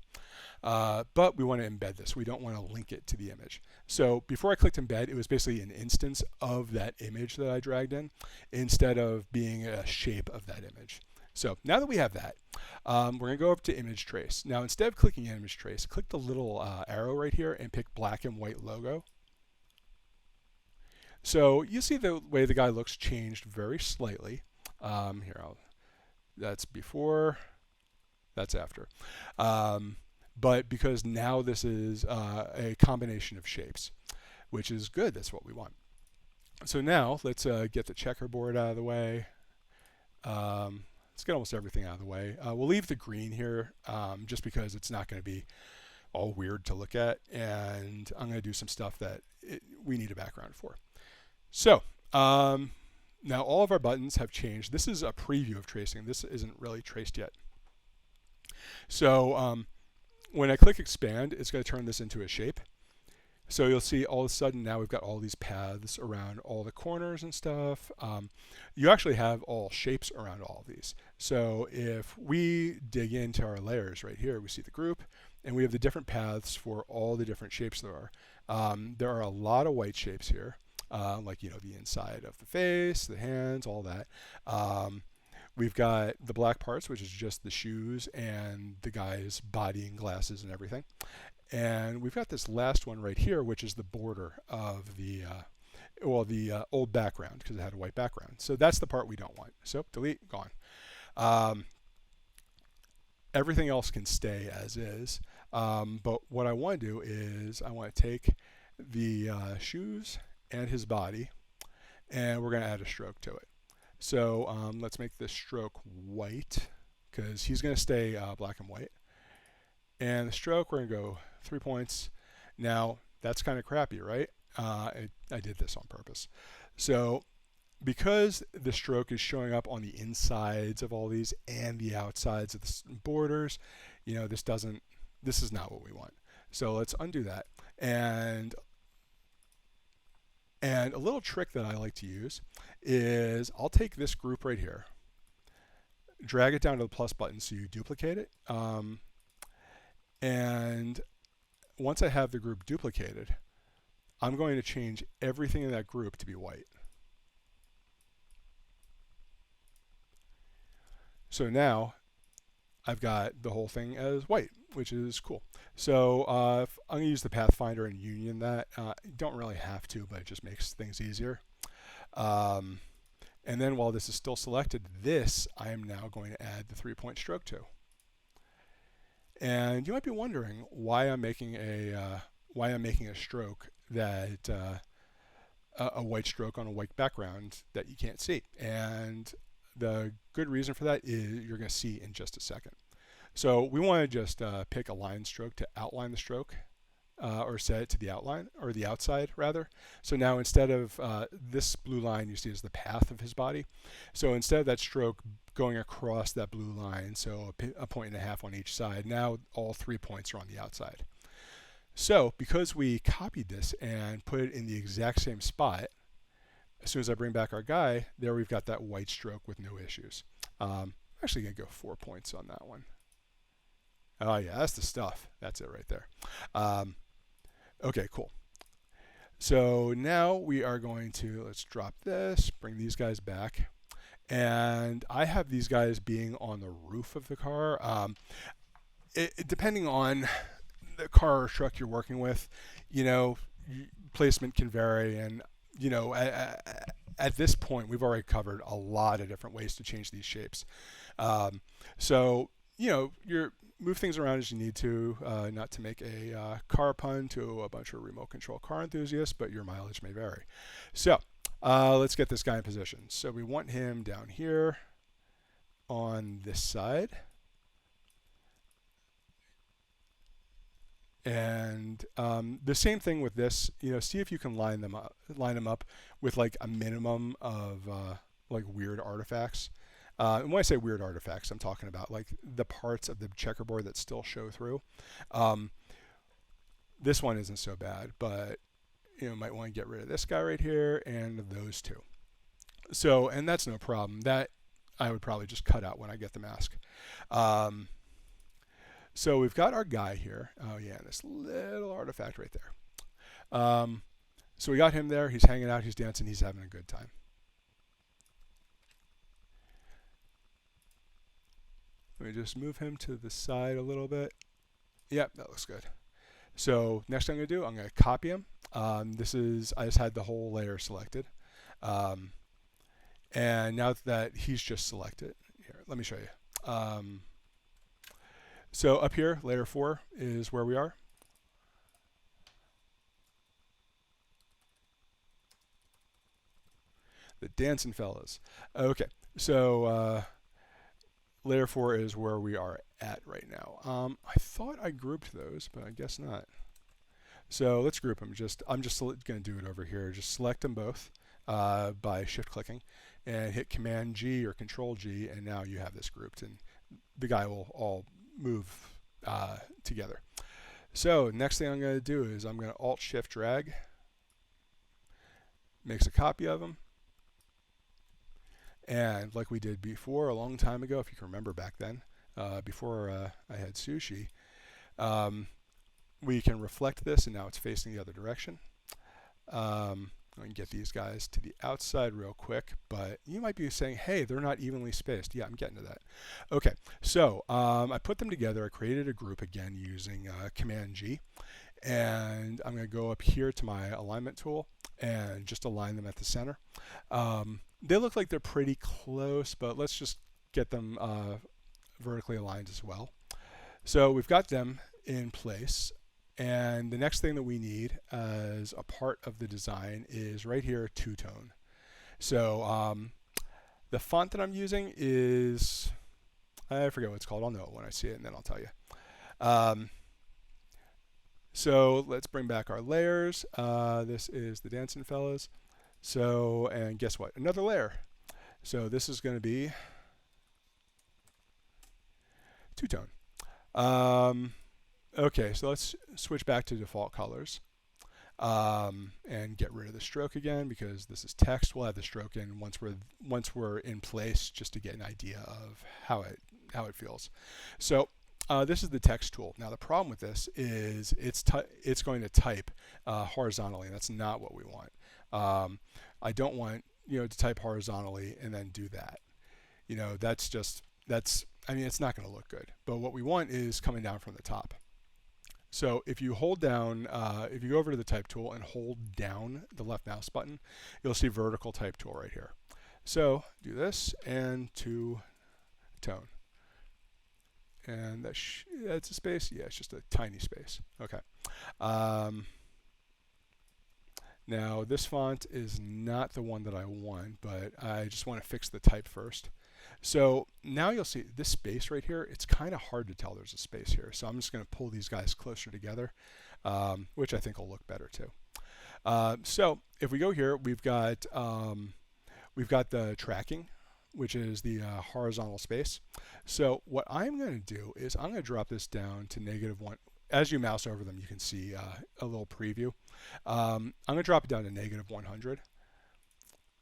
But we want to embed this. We don't want to link it to the image. So before I clicked embed, it was basically an instance of that image that I dragged in, instead of being a shape of that image. So now that we have that, we're going to go over to image trace. Now instead of clicking image trace, click the little arrow right here and pick black and white logo. So you see the way the guy looks changed very slightly. That's before, that's after. But because now this is a combination of shapes, which is good, that's what we want. So now let's get the checkerboard out of the way. Let's get almost everything out of the way. We'll leave the green here just because it's not going to be all weird to look at, and I'm going to do some stuff that we need a background for. So now all of our buttons have changed. This is a preview of tracing. This isn't really traced yet. So when I click expand, it's going to turn this into a shape. So you'll see all of a sudden now we've got all these paths around all the corners and stuff. You actually have all shapes around all of these. So if we dig into our layers right here, we see the group, and we have the different paths for all the different shapes there are. There are a lot of white shapes here, like, you know, the inside of the face, the hands, all that. We've got the black parts, which is just the shoes and the guy's body and glasses and everything. And we've got this last one right here, which is the border of the old background, because it had a white background. So that's the part we don't want. So delete, gone. Everything else can stay as is. But what I want to do is I want to take the shoes and his body, and we're going to add a stroke to it. So let's make this stroke white, because he's going to stay black and white. And the stroke, we're going to go 3 points. Now, that's kind of crappy, right? I did this on purpose. So because the stroke is showing up on the insides of all these and the outsides of the borders, you know, this is not what we want. So let's undo that. And a little trick that I like to use is I'll take this group right here, drag it down to the plus button so you duplicate it. And once I have the group duplicated, I'm going to change everything in that group to be white. So now I've got the whole thing as white, which is cool. So I'm going to use the Pathfinder and union that. You don't really have to, but it just makes things easier. And then while this is still selected, this I am now going to add the 3-point stroke to. And you might be wondering why I'm making a stroke that a white stroke on a white background that you can't see. And the good reason for that is you're going to see in just a second. So we want to just pick a line stroke to outline the stroke, or set it to the outline, or the outside rather. So now instead of this blue line you see is the path of his body. So instead of that stroke going across that blue line, so a 1.5 on each side, now all 3 points are on the outside. So because we copied this and put it in the exact same spot, as soon as I bring back our guy, there we've got that white stroke with no issues. I'm actually going to go 4 points on that one. Oh yeah, that's the stuff. That's it right there. Okay, cool. So now we are going to, let's drop this, bring these guys back. And I have these guys being on the roof of the car. Depending on the car or truck you're working with, you know, placement can vary. And, you know, at this point, we've already covered a lot of different ways to change these shapes. So you're move things around as you need to, not to make a car pun to a bunch of remote control car enthusiasts, but your mileage may vary. So let's get this guy in position. So we want him down here on this side. And the same thing with this, see if you can line them up with like a minimum of like weird artifacts. And when I say weird artifacts, I'm talking about like the parts of the checkerboard that still show through. This one isn't so bad, but might want to get rid of this guy right here and those two. So, and that's no problem. That I would probably just cut out when I get the mask. So we've got our guy here. Oh yeah, this little artifact right there. So we got him there. He's hanging out. He's dancing. He's having a good time. Let me just move him to the side a little bit. Yep, that looks good. So next thing I'm going to do, I'm going to copy him. I just had the whole layer selected. And now that he's just selected, here, let me show you. So up here, layer 4 is where we are. The dancing fellas. Okay, so layer 4 is where we are at right now. I thought I grouped those, but I guess not. So let's group them. I'm just going to do it over here. Just select them both by shift clicking and hit Command G or Control G, and now you have this grouped, and the guy will all move together. So next thing I'm going to do is I'm going to Alt Shift Drag, makes a copy of them, and like we did before a long time ago, if you can remember back then, before I had sushi, we can reflect this, and now it's facing the other direction. I can get these guys to the outside real quick, but you might be saying, hey, they're not evenly spaced. Yeah, I'm getting to that. Okay, so I put them together. I created a group again using Command G, and I'm going to go up here to my alignment tool and just align them at the center. They look like they're pretty close, but let's just get them vertically aligned as well. So we've got them in place. And the next thing that we need as a part of the design is right here, two-tone. So the font that I'm using is, I forget what it's called. I'll know it when I see it, and then I'll tell you. So let's bring back our layers. This is the dancing fellas. So, and guess what? Another layer. So this is going to be two-tone. Okay, so let's switch back to default colors and get rid of the stroke again, because this is text. We'll have the stroke in once we're in place, just to get an idea of how it feels. So this is the text tool. Now the problem with this is it's going to type horizontally, and that's not what we want. I don't want to type horizontally and then do that. I mean, it's not going to look good. But what we want is coming down from the top. So if you hold down, if you go over to the type tool and hold down the left mouse button, you'll see vertical type tool right here. So do this and two-tone. And that's a space? Yeah, it's just a tiny space. Okay. Now this font is not the one that I want, but I just want to fix the type first. So now you'll see this space right here, it's kind of hard to tell there's a space here. So I'm just going to pull these guys closer together, which I think will look better too. So if we go here, we've got the tracking, which is the horizontal space. So what I'm going to do is I'm going to drop this down to -1. As you mouse over them, you can see a little preview. I'm going to drop it down to -100.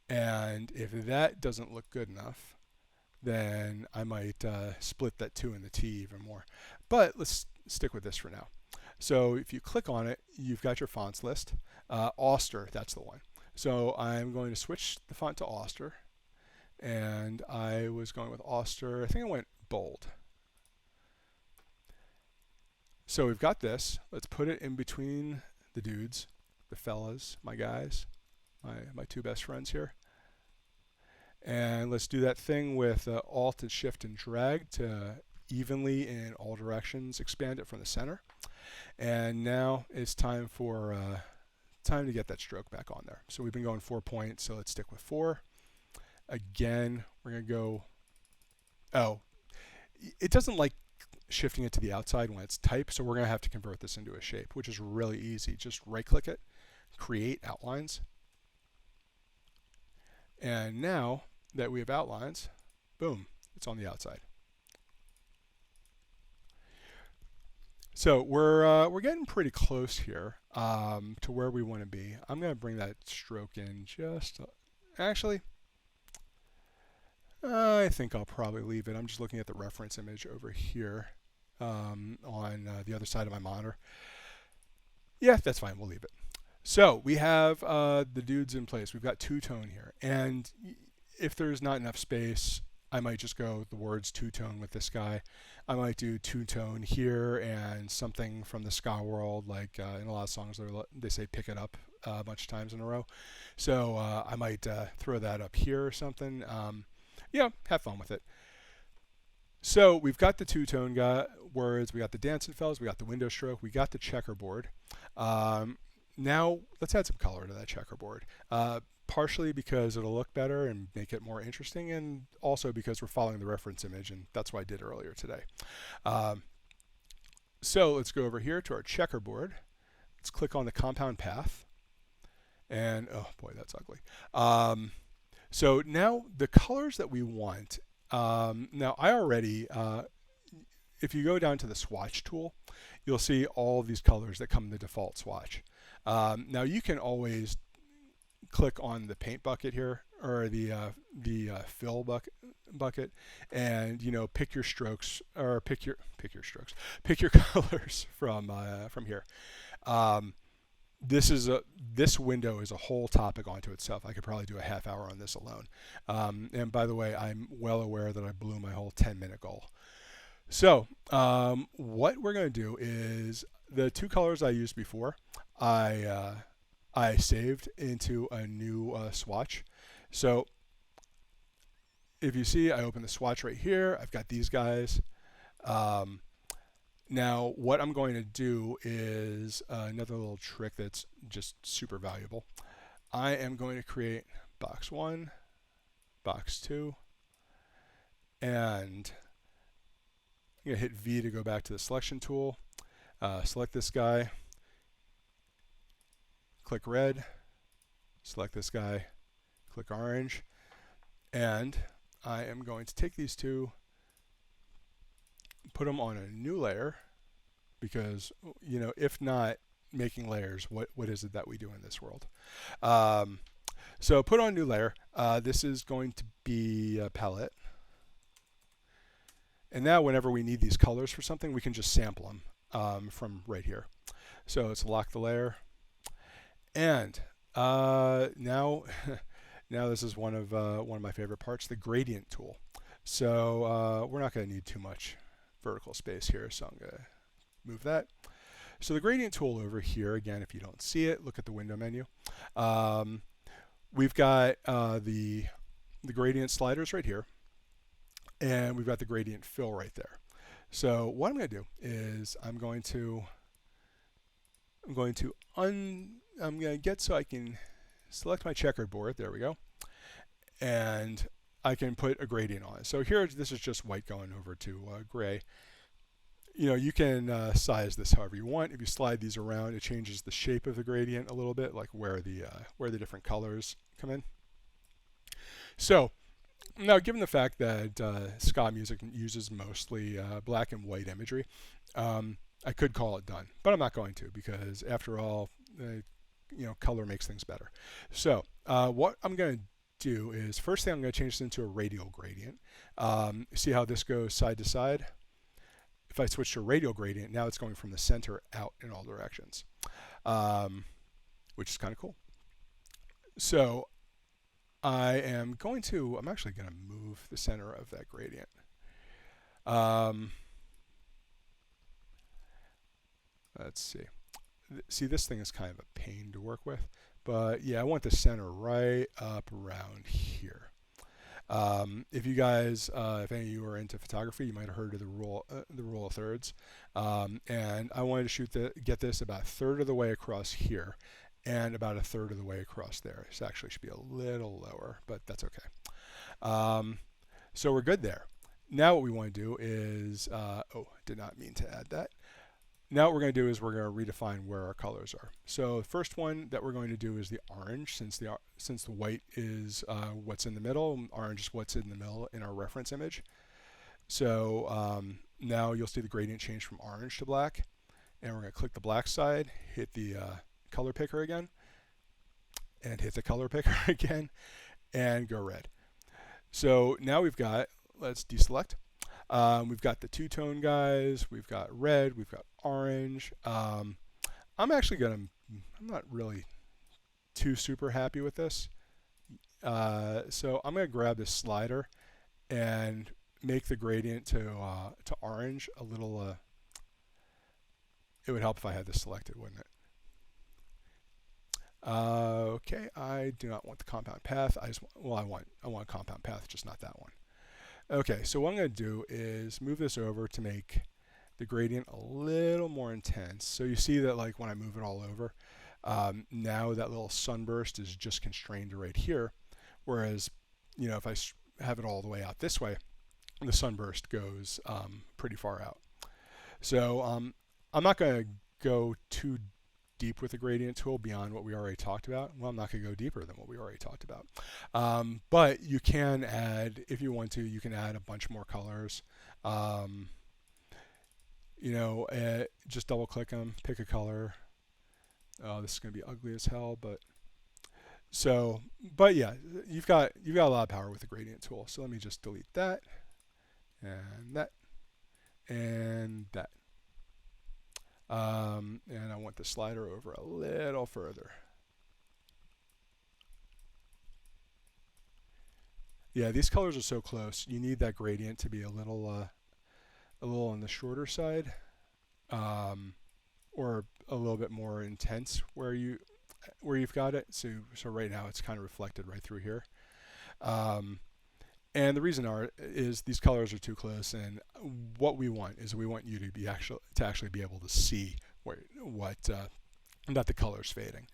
And if that doesn't look good enough, then I might split that 2 and the T even more. But let's stick with this for now. So if you click on it, you've got your fonts list. Auster, that's the one. So I'm going to switch the font to Auster. And I was going with Auster. I think I went bold. So we've got this. Let's put it in between the dudes, the fellas, my guys, my two best friends here. And let's do that thing with Alt and Shift and drag to evenly in all directions, expand it from the center. And now it's time for time to get that stroke back on there. So we've been going 4 points, so let's stick with 4. Again, we're going to go, oh, it doesn't like shifting it to the outside when it's type, so we're going to have to convert this into a shape, which is really easy. Just right click it, create outlines. And now that we have outlines, boom, it's on the outside. So we're getting pretty close here to where we want to be. I'm going to bring that stroke in just, actually, I think I'll probably leave it. I'm just looking at the reference image over here on the other side of my monitor. Yeah, that's fine. We'll leave it. So we have the dudes in place. We've got two-tone here. And if there's not enough space, I might just go the words two-tone with this guy. I might do two-tone here and something from the ska world, like in a lot of songs they say pick it up a bunch of times in a row. So I might throw that up here or something. Yeah, have fun with it. So we've got the two-tone words, we got the dancing fellas, we got the window stroke, we got the checkerboard. Now let's add some color to that checkerboard. Partially because it'll look better and make it more interesting, and also because we're following the reference image, and that's what I did earlier today. So let's go over here to our checkerboard. Let's click on the compound path. And oh boy, that's ugly. So now the colors that we want, now I already, if you go down to the swatch tool, you'll see all of these colors that come in the default swatch. Now you can always click on the paint bucket here, or the fill bucket, and pick your strokes, or pick your colors from here. This window is a whole topic onto itself. I could probably do a half hour on this alone. And by the way, I'm well aware that I blew my whole 10-minute goal. So what we're going to do is the two colors I used before, I saved into a new swatch. So if you see, I open the swatch right here. I've got these guys. Now, what I'm going to do is another little trick that's just super valuable. I am going to create box 1, box 2, and I'm going to hit V to go back to the selection tool. Select this guy, click red, select this guy, click orange, and I am going to take these two, put them on a new layer, because if not making layers, what is it that we do in this world? So put on a new layer. This is going to be a palette, and now whenever we need these colors for something, we can just sample them from right here. So let's lock the layer, and now now this is one of my favorite parts, the gradient tool. So we're not going to need too much vertical space here, so I'm going to move that. So the gradient tool over here, again, if you don't see it, look at the window menu. We've got the gradient sliders right here, and we've got the gradient fill right there. So what I'm going to do is I'm going to get so I can select my checkerboard. There we go, and I can put a gradient on it. So here, this is just white going over to gray. You can size this however you want. If you slide these around, it changes the shape of the gradient a little bit, like where the different colors come in. So now, given the fact that ska music uses mostly black and white imagery, I could call it done, but I'm not going to, because after all, color makes things better. So what I'm going to do is, first thing, I'm going to change this into a radial gradient. See how this goes side to side? If I switch to a radial gradient, now it's going from the center out in all directions, which is kind of cool. So I'm actually going to move the center of that gradient. Let's see. See, this thing is kind of a pain to work with, but yeah, I want the center right up around here. If you guys, if any of you are into photography, you might have heard of the rule of thirds. And I wanted to get this about a third of the way across here, and about a third of the way across there. This actually should be a little lower, but that's okay. So we're good there. Now what we want to do is, oh, did not mean to add that. Now what we're going to do is we're going to redefine where our colors are. So the first one that we're going to do is the orange, since the white is what's in the middle, orange is what's in the middle in our reference image. So now you'll see the gradient change from orange to black, and we're going to click the black side, hit the color picker again, and hit the color picker again, and go red. So now we've got, let's deselect. We've got the two-tone guys, we've got red, we've got orange. I'm not really too super happy with this. So I'm going to grab this slider and make the gradient to orange a little, it would help if I had this selected, wouldn't it? Okay, I do not want the compound path. I want a compound path, just not that one. Okay, so what I'm going to do is move this over to make the gradient a little more intense. So you see that, like, when I move it all over, now that little sunburst is just constrained to right here, whereas, you know, if I have it all the way out this way, the sunburst goes pretty far out. So I'm not going to go too deep with the gradient tool beyond what we already talked about. Well, I'm not going to go deeper than what we already talked about. But you can add, if you want to, you can add a bunch more colors. You know, just double click them, pick a color. Oh, this is going to be ugly as hell, but but yeah, you've got a lot of power with the gradient tool. So let me just delete that and that and that. And I want the slider over a little further. Yeah, these colors are so close. You need that gradient to be a little on the shorter side, or a little bit more intense where you've got it. So right now it's kind of reflected right through here. And the reason is these colors are too close, and what we want is we want you to actually be able to see that the color's fading.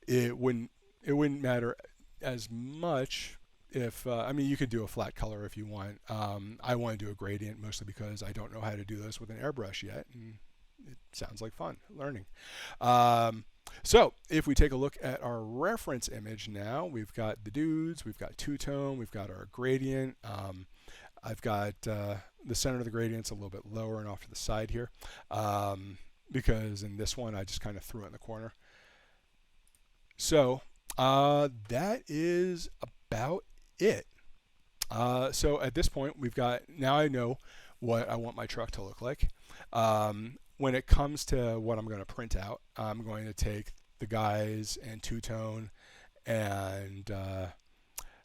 It wouldn't matter as much if I mean, you could do a flat color if you want. I want to do a gradient mostly because I don't know how to do this with an airbrush yet, and it sounds like fun learning. So if we take a look at our reference image now, we've got the dudes, we've got two-tone, we've got our gradient. I've got the center of the gradient's a little bit lower and off to the side here, because in this one I just kind of threw it in the corner. So that is about it. So at this point now I know what I want my truck to look like. When it comes to what I'm going to print out, I'm going to take the guys and two-tone, and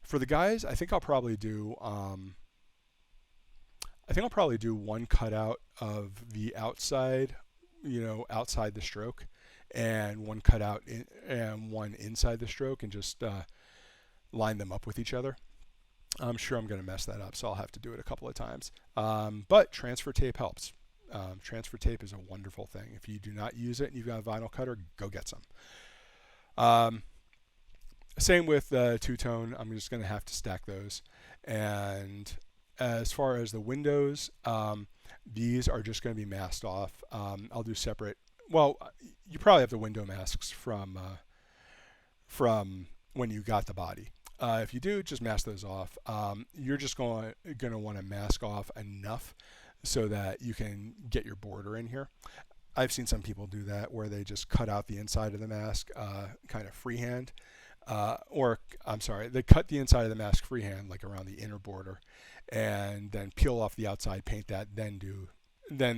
for the guys, I think I'll probably do one cutout of the outside, outside the stroke, and one cutout and one inside the stroke, and just line them up with each other. I'm sure I'm going to mess that up, so I'll have to do it a couple of times. But transfer tape helps. Transfer tape is a wonderful thing. If you do not use it and you've got a vinyl cutter, go get some. Same with two-tone. I'm just going to have to stack those. And as far as the windows, these are just going to be masked off. I'll do separate. Well, you probably have the window masks from when you got the body. If you do, just mask those off. You're just going to want to mask off enough so that you can get your border in here. I've seen some people do that where they just cut out the inside of the mask kind of freehand. They cut the inside of the mask freehand, like around the inner border, and then peel off the outside, paint that, then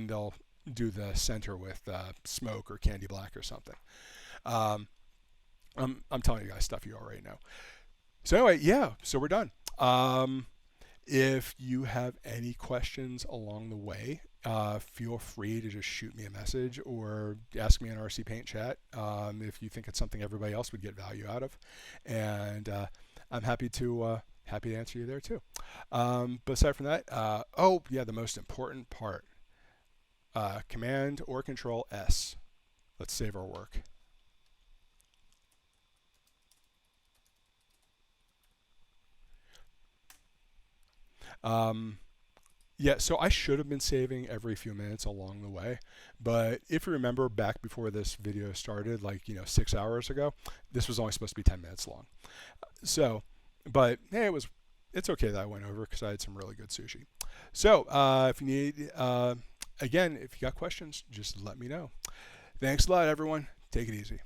they'll do the center with smoke or candy black or something. I'm telling you guys stuff you already know. So anyway, yeah, so we're done. If you have any questions along the way, feel free to just shoot me a message or ask me in RC Paint chat if you think it's something everybody else would get value out of. And I'm happy to answer you there too. But aside from that, oh yeah, the most important part, Command or Control S. Let's save our work. Um, Yeah, so I should have been saving every few minutes along the way, but if you remember back before this video started, like 6 hours ago, this was only supposed to be 10 minutes long. So, but hey, it's okay that I went over because I had some really good sushi. So if you need, again, if you got questions, just let me know. Thanks a lot, everyone. Take it easy.